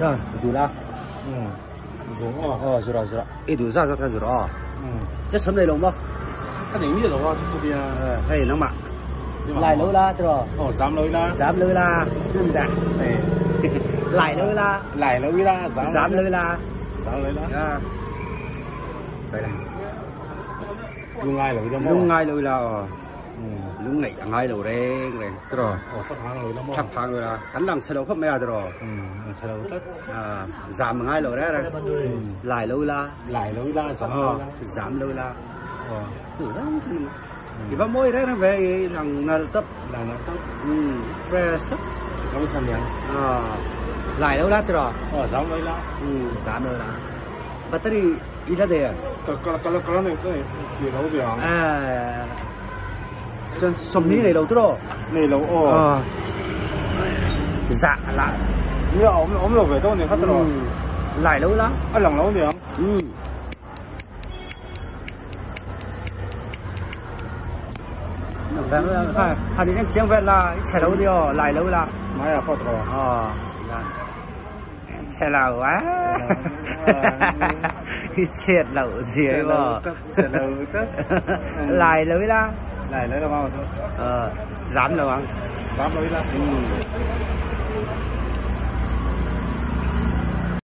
Rồi, dù la. Dù Dù rồi. Ít đủ ra thay dù rồi. Chắc sớm đây luôn không? Cái này như là quá số đi hay nó mặn. Lại lâu la rồi. Dám lâu la. Dám lâu la. Không đã. Lại lâu la. Lại lâu la. Dám lâu la. Dám lâu la. Vậy là. Lúc ngay lâu la. Lúc ngay lâu la. Lúc này ngay lâu đấy rồi. Sắp hàng lâu la. Sắp hàng lâu la. Hắn làm xe đâu không mấy à rồi. Xe đâu tất. Dám ngay lâu đấy rồi. Lại lâu la. Lại lâu la. Dám lâu la. Thử ra thì vào môi đấy nó về là tấp fresh tấp không sao nhỉ lại đâu lát rồi dám lâu la battery ít là đấy kalau này cái gì đâu vậy chân sầm ní này đâu rồi này đâu dạ lại như ông lâu về đâu này phát rồi lại lâu lắm lần lâu nhỉ hà đi đến chiang về là xe lâu đi lại lâu là mai à phát rồi xe lâu quá chết lâu gì mà lại lâu là bao dám lâu không dám lâu la